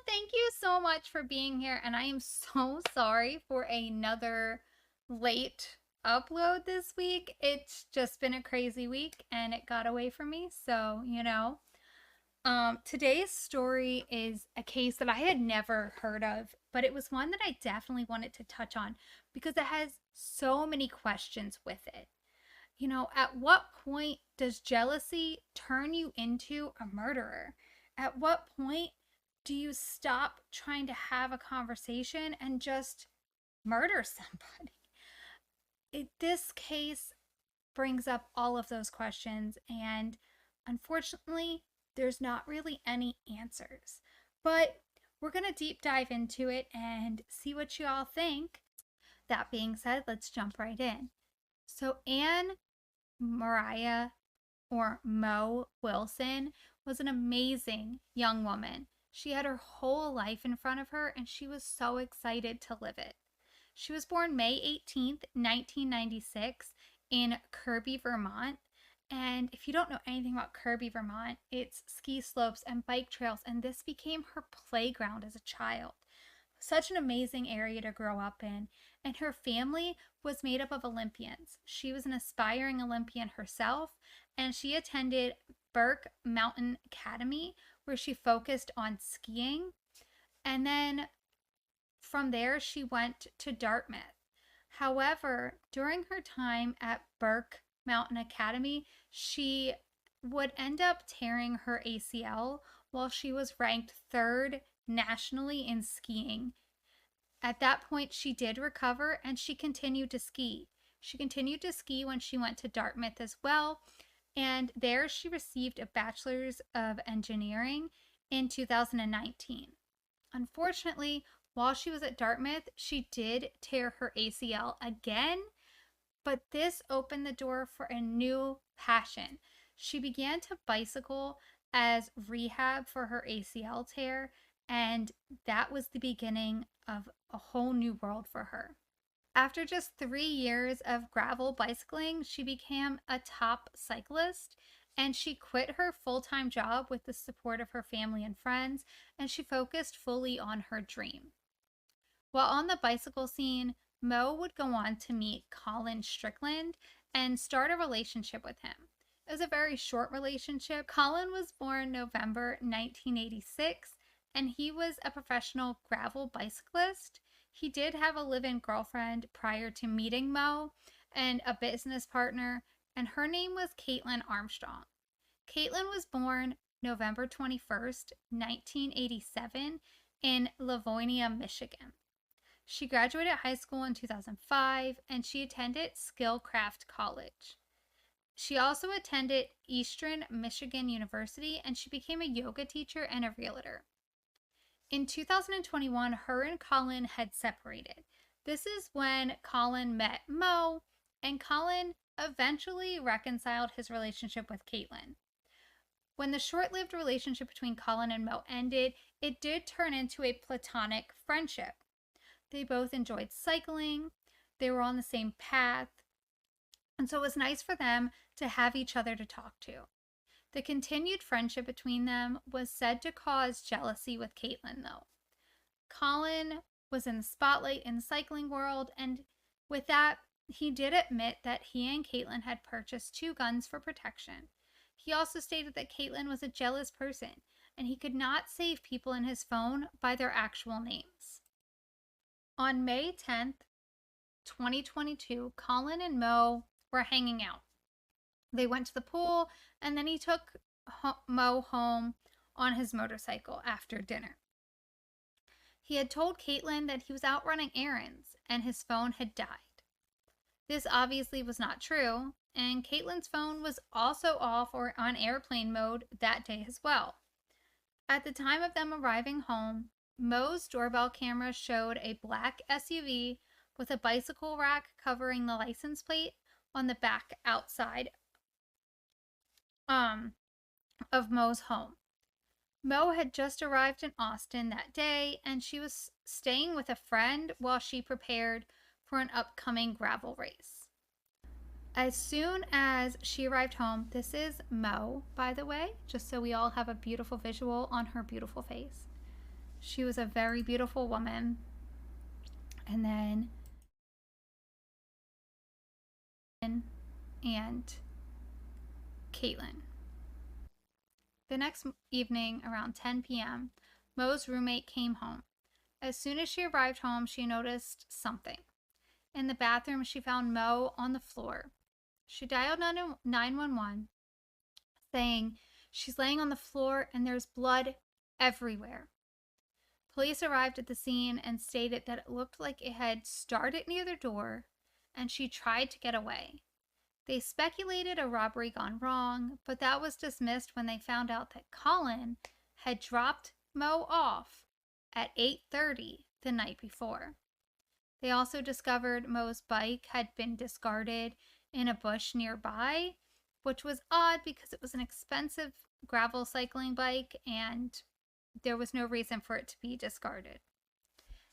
thank you so much for being here. And I am so sorry for another late upload this week. It's just been a crazy week and it got away from me. Today's story is a case that I had never heard of, but it was one that I definitely wanted to touch on because it has so many questions with it. At what point does jealousy turn you into a murderer? At what point do you stop trying to have a conversation and just murder somebody? This case brings up all of those questions, and unfortunately, there's not really any answers. But we're going to deep dive into it and see what you all think. That being said, let's jump right in. So, Moriah, or Mo Wilson, was an amazing young woman. She had her whole life in front of her and she was so excited to live it. She was born May 18th, 1996 in Kirby, Vermont. And if you don't know anything about Kirby, Vermont, it's ski slopes and bike trails, and this became her playground as a child. Such an amazing area to grow up in. And her family was made up of Olympians. She was an aspiring Olympian herself, and she attended Burke Mountain Academy, where she focused on skiing. And then from there, she went to Dartmouth. However, during her time at Burke Mountain Academy, she would end up tearing her ACL while she was ranked third nationally in skiing. At that point, she did recover and she continued to ski. She continued to ski when she went to Dartmouth as well, and there she received a Bachelor's of Engineering in 2019. Unfortunately, while she was at Dartmouth, she did tear her ACL again, but this opened the door for a new passion. She began to bicycle as rehab for her ACL tear, and that was the beginning of a whole new world for her. After just 3 years of gravel bicycling, she became a top cyclist, and she quit her full-time job with the support of her family and friends, and she focused fully on her dream. While on the bicycle scene, Mo would go on to meet Colin Strickland and start a relationship with him. It was a very short relationship. Colin was born November 1986, and he was a professional gravel bicyclist. He did have a live-in girlfriend prior to meeting Mo and a business partner, and her name was Kaitlin Armstrong. Kaitlin was born November 21st, 1987 in Livonia, Michigan. She graduated high school in 2005 and she attended Skillcraft College. She also attended Eastern Michigan University and she became a yoga teacher and a realtor. In 2021, her and Colin had separated. This is when Colin met Mo, and Colin eventually reconciled his relationship with Kaitlin. When the short-lived relationship between Colin and Mo ended, it did turn into a platonic friendship. They both enjoyed cycling, they were on the same path, and so it was nice for them to have each other to talk to. The continued friendship between them was said to cause jealousy with Kaitlin, though. Colin was in the spotlight in the cycling world, and with that, he did admit that he and Kaitlin had purchased 2 guns for protection. He also stated that Kaitlin was a jealous person, and he could not save people in his phone by their actual names. On May 10th, 2022, Colin and Mo were hanging out. They went to the pool, and then he took Mo home on his motorcycle after dinner. He had told Kaitlin that he was out running errands and his phone had died. This obviously was not true, and Caitlin's phone was also off or on airplane mode that day as well. At the time of them arriving home, Mo's doorbell camera showed a black SUV with a bicycle rack covering the license plate on the back outside of Mo's home. Mo had just arrived in Austin that day, and she was staying with a friend while she prepared for an upcoming gravel race. As soon as she arrived home, this is Mo, by the way, just so we all have a beautiful visual on her beautiful face. She was a very beautiful woman. And then, and Kaitlin. The next evening, around 10 p.m., Mo's roommate came home. As soon as she arrived home, she noticed something. In the bathroom, she found Mo on the floor. She dialed 911, saying she's laying on the floor and there's blood everywhere. Police arrived at the scene and stated that it looked like it had started near the door and she tried to get away. They speculated a robbery gone wrong, but that was dismissed when they found out that Colin had dropped Mo off at 8:30 the night before. They also discovered Mo's bike had been discarded in a bush nearby, which was odd because it was an expensive gravel cycling bike and there was no reason for it to be discarded.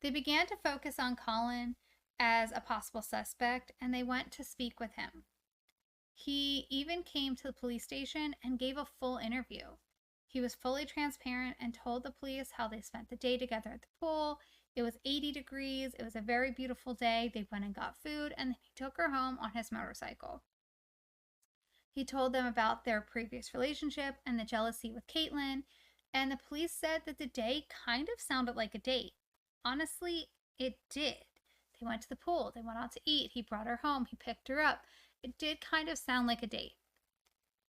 They began to focus on Colin as a possible suspect and they went to speak with him. He even came to the police station and gave a full interview. He was fully transparent and told the police how they spent the day together at the pool. It was 80 degrees. It was a very beautiful day. They went and got food, and then he took her home on his motorcycle. He told them about their previous relationship and the jealousy with Kaitlin, and the police said that the day kind of sounded like a date. Honestly, it did. They went to the pool. They went out to eat. He brought her home. He picked her up. It did kind of sound like a date.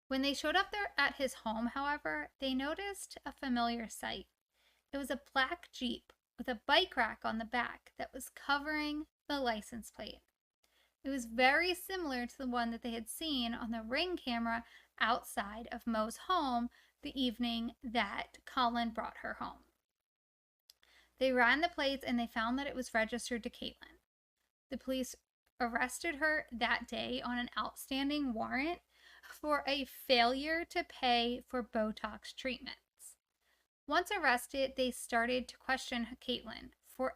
When they showed up there at his home, however, they noticed a familiar sight. It was a black Jeep with a bike rack on the back that was covering the license plate. It was very similar to the one that they had seen on the Ring camera outside of Mo's home the evening that Colin brought her home. They ran the plates and they found that it was registered to Kaitlin. The police arrested her that day on an outstanding warrant for a failure to pay for Botox treatments. Once arrested, they started to question Kaitlin. For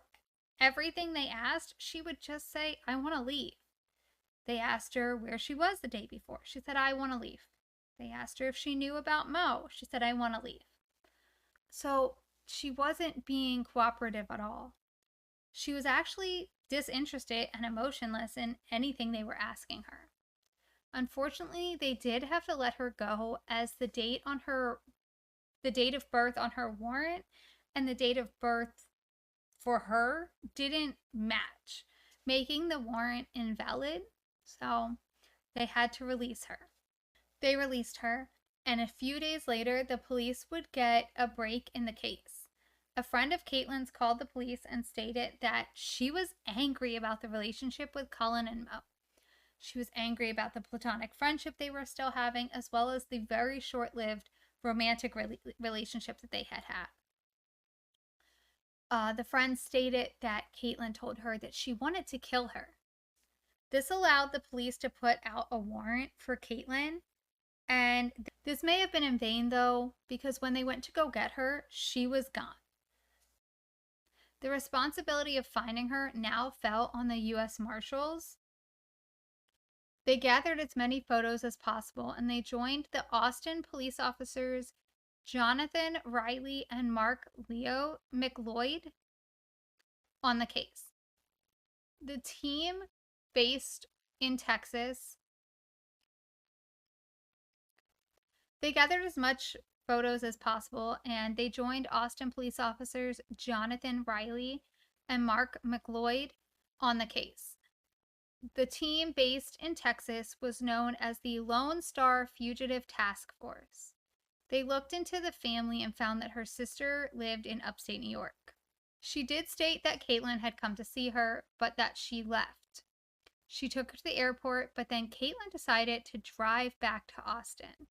everything they asked, she would just say, "I want to leave." They asked her where she was the day before. She said, "I want to leave." They asked her if she knew about Mo. She said, "I want to leave." So she wasn't being cooperative at all. She was actually disinterested and emotionless in anything they were asking her. Unfortunately, they did have to let her go as the date of birth on her warrant and the date of birth for her didn't match, making the warrant invalid. So they had to release her. They released her, and a few days later, the police would get a break in the case. A friend of Kaitlin's called the police and stated that she was angry about the relationship with Colin and Mo. She was angry about the platonic friendship they were still having, as well as the very short-lived romantic relationship that they had had. The friend stated that Kaitlin told her that she wanted to kill her. This allowed the police to put out a warrant for Kaitlin, and this may have been in vain though, because when they went to go get her, she was gone. The responsibility of finding her now fell on the U.S. Marshals. They gathered as many photos as possible and they joined the Austin police officers Jonathan Riley and Mark Leo McLeod on the case. The team based in Texas, they gathered as much photos as possible and they joined Austin police officers Jonathan Riley and Mark McLeod on the case. The team based in Texas was known as the Lone Star Fugitive Task Force. They looked into the family and found that her sister lived in upstate New York. She did state that Kaitlin had come to see her, but that she left. She took her to the airport, but then Kaitlin decided to drive back to Austin.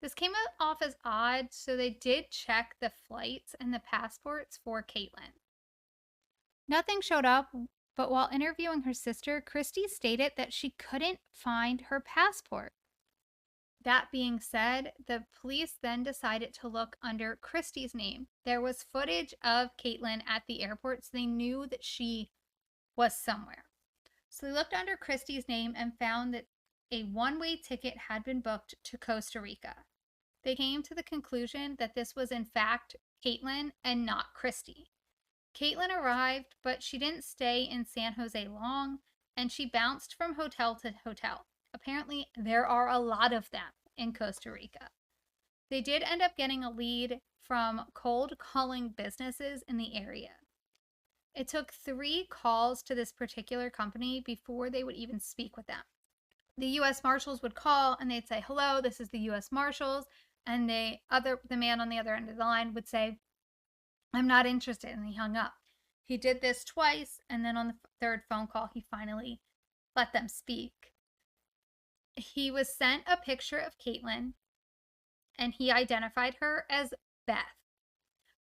This came off as odd, so they did check the flights and the passports for Kaitlin. Nothing showed up, but while interviewing her sister, Christy stated that she couldn't find her passport. That being said, the police then decided to look under Christy's name. There was footage of Kaitlin at the airport, so they knew that she was somewhere. So they looked under Christy's name and found that a one-way ticket had been booked to Costa Rica. They came to the conclusion that this was in fact Kaitlin and not Christy. Kaitlin arrived, but she didn't stay in San Jose long, and she bounced from hotel to hotel. Apparently, there are a lot of them in Costa Rica. They did end up getting a lead from cold calling businesses in the area. It took 3 calls to this particular company before they would even speak with them. The U.S. Marshals would call and they'd say, "Hello, this is the U.S. Marshals," and the man on the other end of the line would say, "I'm not interested," and he hung up. He did this twice, and then on the 3rd phone call, he finally let them speak. He was sent a picture of Kaitlin, and he identified her as Beth.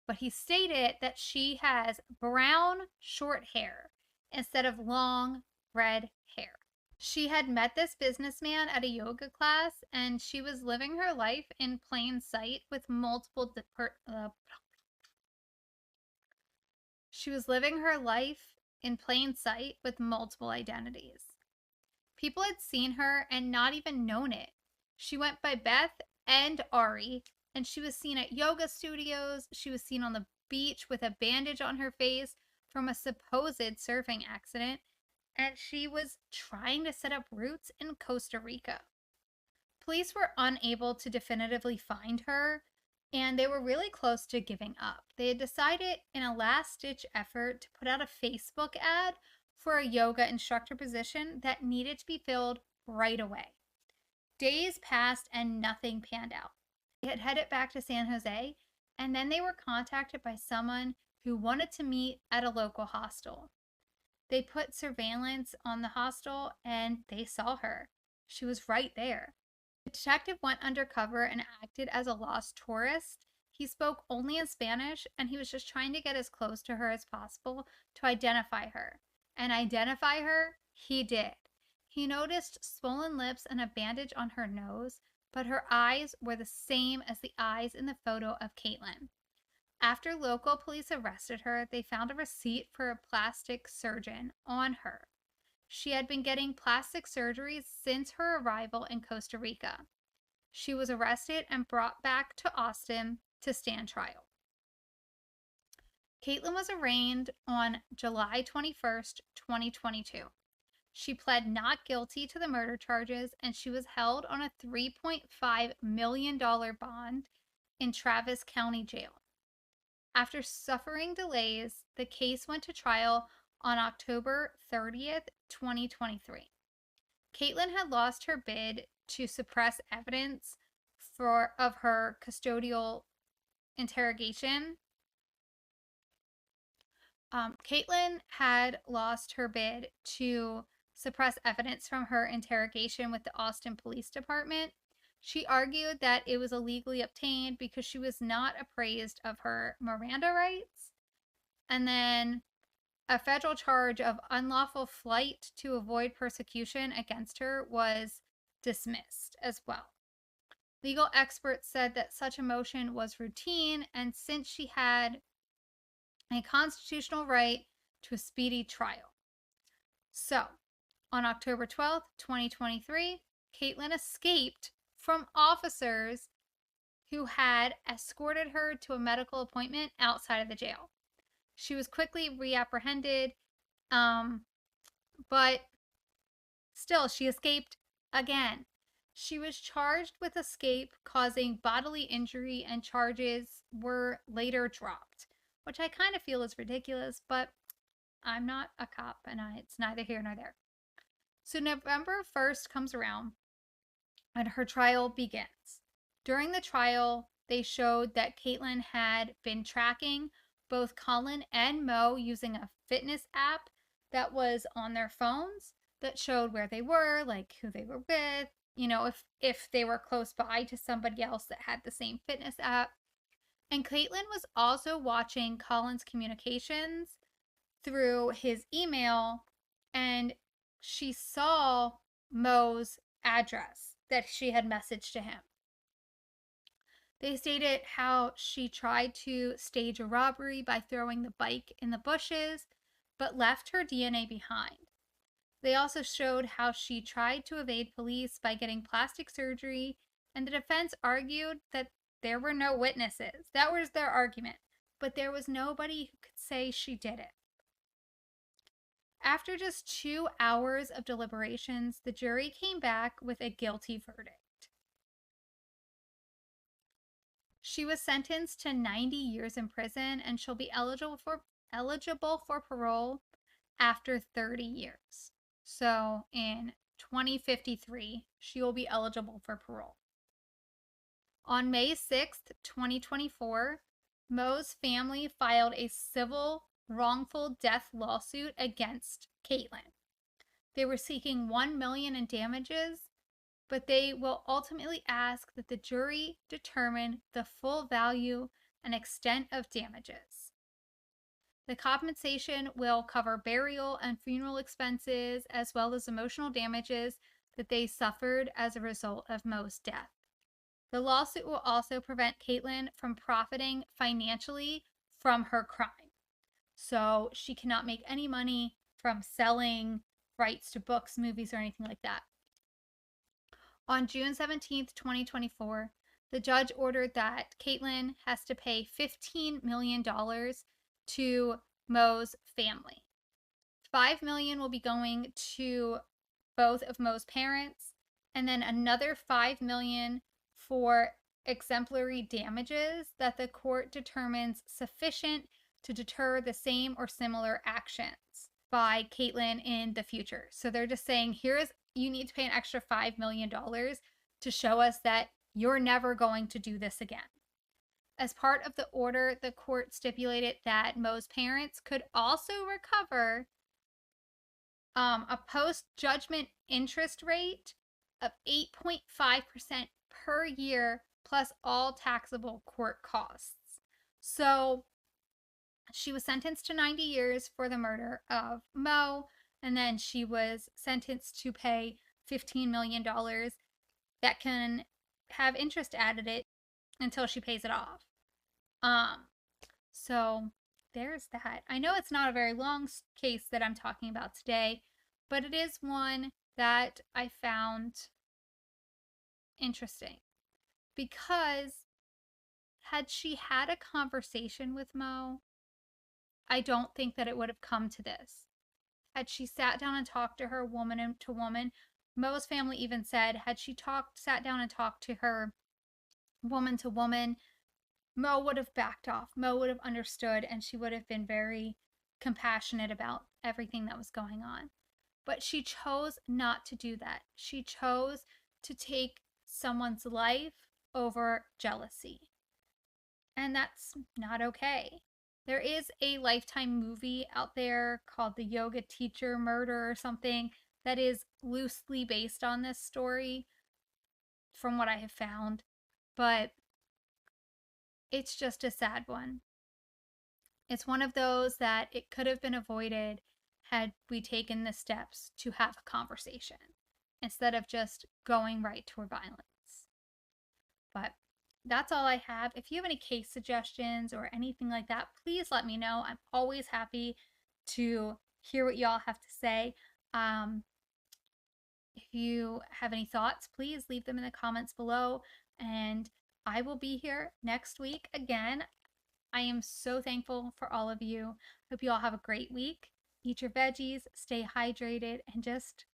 But he stated that she has brown, short hair instead of long, red hair. She had met this businessman at a yoga class, and she was living her life in plain sight with multiple identities. People had seen her and not even known it. She went by Beth and Ari, and she was seen at yoga studios. She was seen on the beach with a bandage on her face from a supposed surfing accident, and she was trying to set up roots in Costa Rica. Police were unable to definitively find her, and they were really close to giving up. They had decided in a last-ditch effort to put out a Facebook ad for a yoga instructor position that needed to be filled right away. Days passed and nothing panned out. They had headed back to San Jose, and then they were contacted by someone who wanted to meet at a local hostel. They put surveillance on the hostel, and they saw her. She was right there. The detective went undercover and acted as a lost tourist. He spoke only in Spanish, and he was just trying to get as close to her as possible to identify her. And identify her, he did. He noticed swollen lips and a bandage on her nose, but her eyes were the same as the eyes in the photo of Kaitlin. After local police arrested her, they found a receipt for a plastic surgeon on her. She had been getting plastic surgeries since her arrival in Costa Rica. She was arrested and brought back to Austin to stand trial. Kaitlin was arraigned on July 21st, 2022. She pled not guilty to the murder charges, and she was held on a $3.5 million bond in Travis County Jail. After suffering delays, the case went to trial on October 30th, 2023. Kaitlin had lost her bid to suppress evidence of her custodial interrogation. Kaitlin had lost her bid to suppress evidence from her interrogation with the Austin Police Department. She argued that it was illegally obtained because she was not appraised of her Miranda rights. And then a federal charge of unlawful flight to avoid persecution against her was dismissed as well. Legal experts said that such a motion was routine, and since she had a constitutional right to a speedy trial. So, on October 12th, 2023, Kaitlin escaped from officers who had escorted her to a medical appointment outside of the jail. She was quickly reapprehended, but still, she escaped again. She was charged with escape causing bodily injury, and charges were later dropped, which I kind of feel is ridiculous, but I'm not a cop, and it's neither here nor there. So November 1st comes around, and her trial begins. During the trial, they showed that Kaitlin had been tracking both Colin and Mo using a fitness app that was on their phones that showed where they were, like who they were with, if they were close by to somebody else that had the same fitness app. And Kaitlin was also watching Colin's communications through his email, and she saw Mo's address that she had messaged to him. They stated how she tried to stage a robbery by throwing the bike in the bushes, but left her DNA behind. They also showed how she tried to evade police by getting plastic surgery And the defense argued that there were no witnesses. That was their argument. But there was nobody who could say she did it. After just 2 hours of deliberations, the jury came back with a guilty verdict. She was sentenced to 90 years in prison, and she'll be eligible for parole after 30 years. So in 2053, she will be eligible for parole. On May 6th, 2024, Mo's family filed a civil wrongful death lawsuit against Kaitlin. They were seeking $1 million in damages, but they will ultimately ask that the jury determine the full value and extent of damages. The compensation will cover burial and funeral expenses, as well as emotional damages that they suffered as a result of Mo's death. The lawsuit will also prevent Kaitlin from profiting financially from her crime. So she cannot make any money from selling rights to books, movies, or anything like that. On June 17th, 2024, the judge ordered that Kaitlin has to pay $15 million to Mo's family. $5 million will be going to both of Mo's parents, and then another $5 million for exemplary damages that the court determines sufficient to deter the same or similar actions by Kaitlin in the future. So they're just saying, you need to pay an extra $5 million to show us that you're never going to do this again. As part of the order, the court stipulated that Mo's parents could also recover a post-judgment interest rate of 8.5% per year plus all taxable court costs. So she was sentenced to 90 years for the murder of Mo, and then she was sentenced to pay $15 million that can have interest added it until she pays it off. So there's that. I know it's not a very long case that I'm talking about today, but it is one that I found interesting because had she had a conversation with Mo, I don't think that it would have come to this. Had she sat down and talked to her woman to woman, Mo's family even said, had she sat down and talked to her woman to woman, Mo would have backed off. Mo would have understood, and she would have been very compassionate about everything that was going on. But she chose not to do that. She chose to take someone's life over jealousy. And that's not okay. There is a Lifetime movie out there called The Yoga Teacher Murder or something that is loosely based on this story, from what I have found. But it's just a sad one. It's one of those that it could have been avoided had we taken the steps to have a conversation instead of just going right toward violence. But that's all I have. If you have any case suggestions or anything like that, please let me know. I'm always happy to hear what y'all have to say. If you have any thoughts, please leave them in the comments below, and I will be here next week again. I am so thankful for all of you. Hope you all have a great week. Eat your veggies, stay hydrated, and just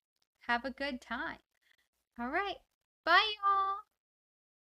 have a good time. All right. Bye, y'all.